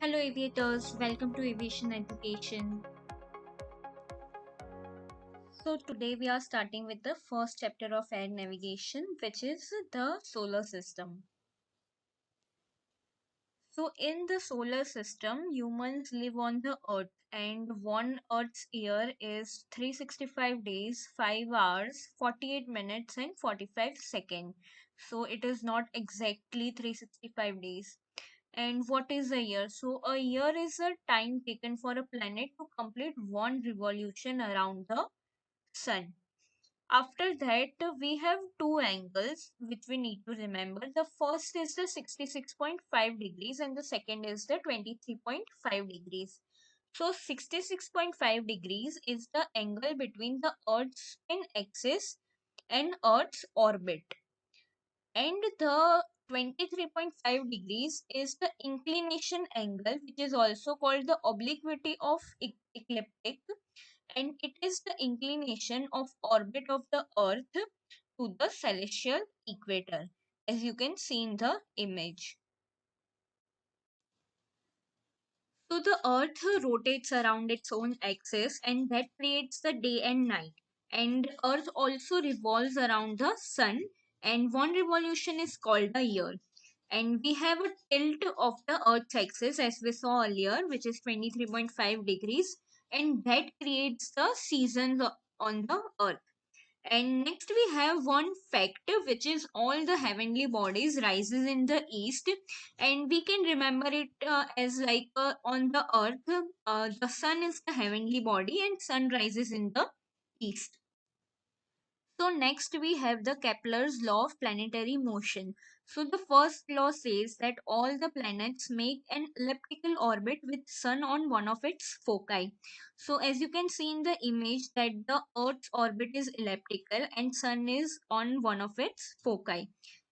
Hello aviators, welcome to Aviation Education. So today we are starting with the first chapter of air navigation, which is the solar system. So in the solar system, humans live on the earth and one earth's year is 365 days, 5 hours, 48 minutes and 45 seconds. So it is not exactly 365 days. And what is a year? So a year is a time taken for a planet to complete one revolution around the sun. After that, we have two angles which we need to remember. The first is the 66.5 degrees and the second is the 23.5 degrees. So 66.5 degrees is the angle between the Earth's spin axis and Earth's orbit. And the 23.5 degrees is the inclination angle, which is also called the obliquity of ecliptic, and it is the inclination of orbit of the earth to the celestial equator, as you can see in the image. So the earth rotates around its own axis and that creates the day and night, and earth also revolves around the sun, and one revolution is called a year. And we have a tilt of the earth's axis as we saw earlier, which is 23.5 degrees, and that creates the seasons on the earth. And next we have one fact, which is all the heavenly bodies rises in the east, and we can remember it as like on the earth, the sun is the heavenly body and sun rises in the east. So next we have the Kepler's law of planetary motion. So the first law says that all the planets make an elliptical orbit with sun on one of its foci. So as you can see in the image that the Earth's orbit is elliptical and sun is on one of its foci.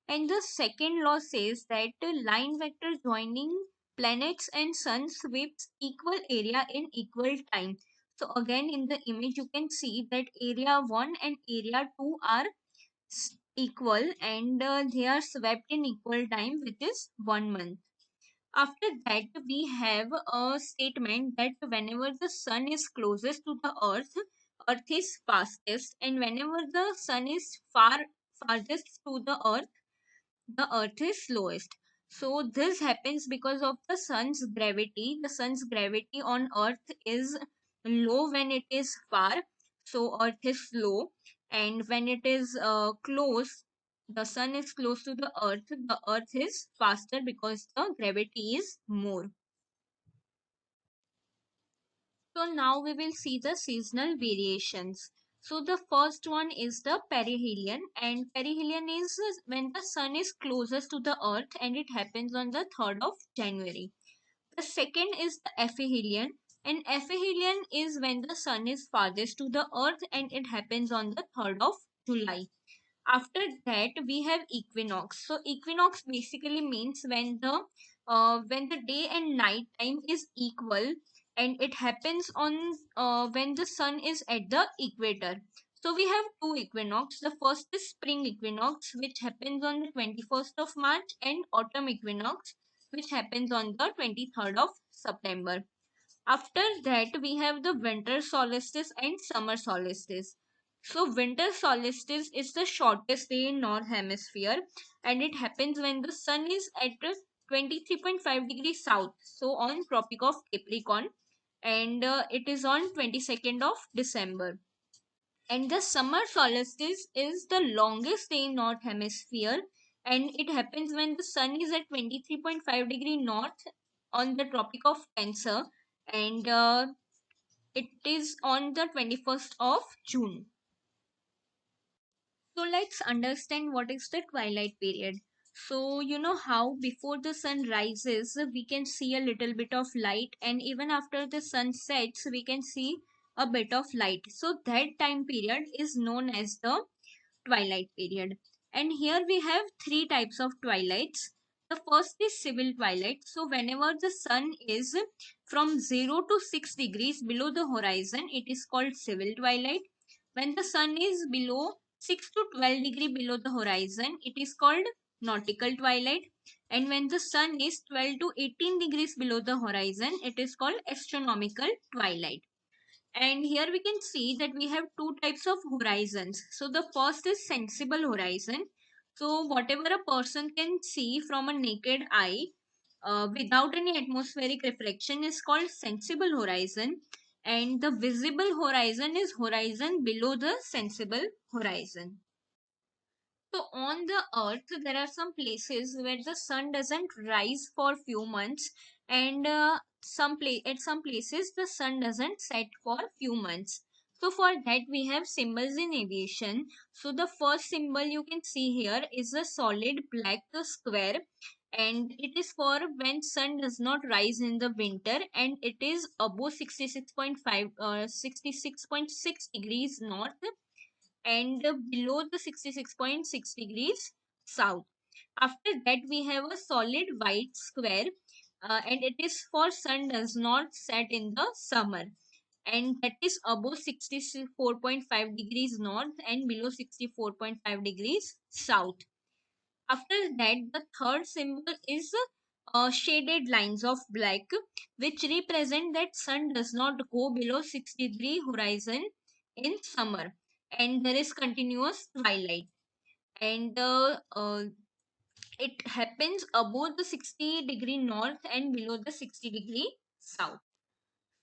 And the second law says that a line vector joining planets and sun sweeps equal area in equal time. So again in the image you can see that area 1 and area 2 are equal, and they are swept in equal time, which is 1 month. After that we have a statement that whenever the sun is closest to the earth is fastest, and whenever the sun is farthest to the earth is slowest. So this happens because of the sun's gravity. The sun's gravity on earth is low when it is far, so earth is slow, and when it is close, the sun is close to the earth is faster because the gravity is more. So now we will see the seasonal variations. So the first one is the perihelion, and perihelion is when the sun is closest to the earth and it happens on the 3rd of January. The second is the aphelion, and aphelion is when the sun is farthest to the earth and it happens on the 3rd of July. After that we have equinox. So equinox basically means when the day and night time is equal, and it happens on when the sun is at the equator. So we have two equinox. The first is spring equinox, which happens on the 21st of March, and autumn equinox, which happens on the 23rd of September. After that, we have the winter solstice and summer solstice. So, winter solstice is the shortest day in North Hemisphere, and it happens when the sun is at 23.5 degrees south, so on Tropic of Capricorn, and it is on 22nd of December. And the summer solstice is the longest day in North Hemisphere, and it happens when the sun is at 23.5 degree north on the Tropic of Cancer, and it is on the 21st of June. So let's understand what is the twilight period. So you know how before the sun rises we can see a little bit of light, and even after the sun sets we can see a bit of light. So that time period is known as the twilight period. And here we have three types of twilights. The first is civil twilight. So whenever the sun is from 0 to 6 degrees below the horizon, it is called civil twilight. When the sun is below 6 to 12 degree below the horizon, it is called nautical twilight. and when the sun is 12 to 18 degrees below the horizon, it is called astronomical twilight. And here we can see that we have two types of horizons. So the first is sensible horizon. So whatever a person can see from a naked eye without any atmospheric reflection is called sensible horizon. And the visible horizon is horizon below the sensible horizon. So on the earth, there are some places where the sun doesn't rise for few months, and at some places the sun doesn't set for few months. So for that we have symbols in aviation. So the first symbol you can see here is a solid black square, and it is for when sun does not rise in the winter and it is above 66.5 66.6 degrees north and below the 66.6 degrees south. After that, we have a solid white square, and it is for sun does not set in the summer, and that is above 64.5 degrees north and below 64.5 degrees south. After that, the third symbol is shaded lines of black, which represent that sun does not go below 6 degree horizon in summer, and there is continuous twilight. And it happens above the 60 degree north and below the 60 degree south.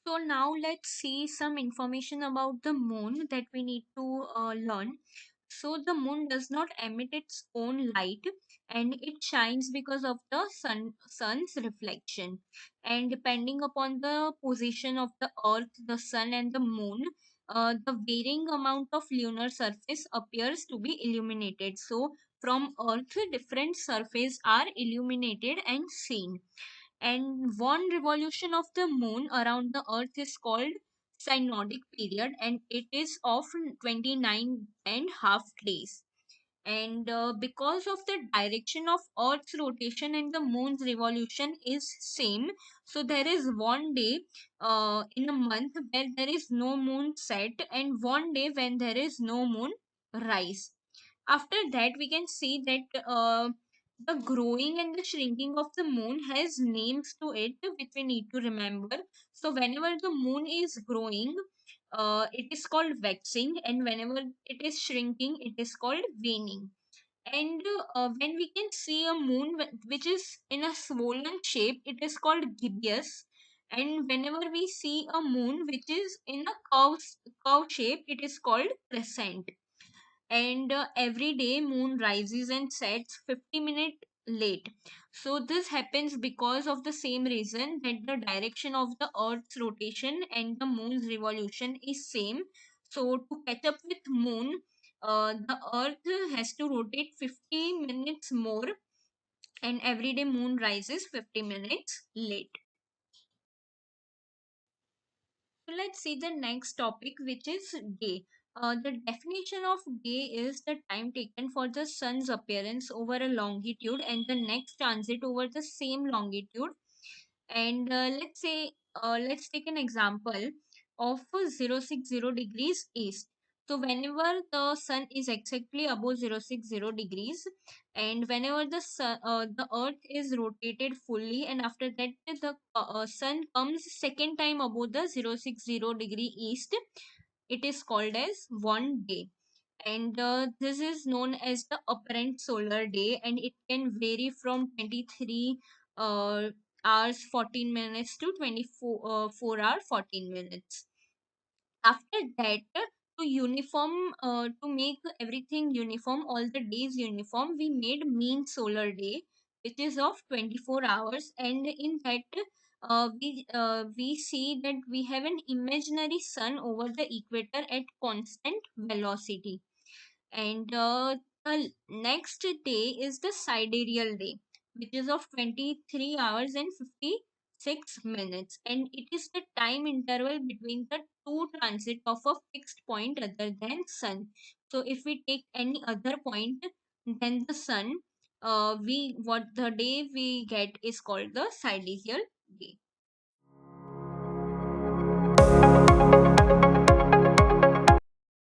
So now let's see some information about the moon that we need to learn. So the moon does not emit its own light, and it shines because of the sun's reflection. And depending upon the position of the earth, the sun and the moon, the varying amount of lunar surface appears to be illuminated. So from earth, different surfaces are illuminated and seen, and one revolution of the moon around the earth is called synodic period, and it is of 29 and half days. And because of the direction of earth's rotation and the moon's revolution is same, so there is one day in a month where there is no moon set and one day when there is no moon rise. After that we can see that the growing and the shrinking of the moon has names to it which we need to remember. So whenever the moon is growing, it is called waxing, and whenever it is shrinking, it is called waning. And when we can see a moon which is in a swollen shape, it is called gibbous. And whenever we see a moon which is in a curve shape, it is called crescent. And every day moon rises and sets 50 minutes late. So this happens because of the same reason, that the direction of the earth's rotation and the moon's revolution is same. So to catch up with moon, the earth has to rotate 50 minutes more, and every day moon rises 50 minutes late. So let's see the next topic, which is day. The definition of day is the time taken for the sun's appearance over a longitude and the next transit over the same longitude. And let's take an example of 060 degrees east. So whenever the sun is exactly above 060 degrees, and whenever the earth is rotated fully, and after that the sun comes second time above the 060 degree east, it is called as one day. And this is known as the apparent solar day, and it can vary from 23 uh, hours 14 minutes to 24 4 hour 14 minutes. After that, to make everything uniform, all the days uniform, we made mean solar day, which is of 24 hours. And in that, we see that we have an imaginary sun over the equator at constant velocity. And the next day is the sidereal day, which is of 23 hours and 56 minutes, and it is the time interval between the two transit of a fixed point other than sun. So if we take any other point than the sun, we what the day we get is called the sidereal day.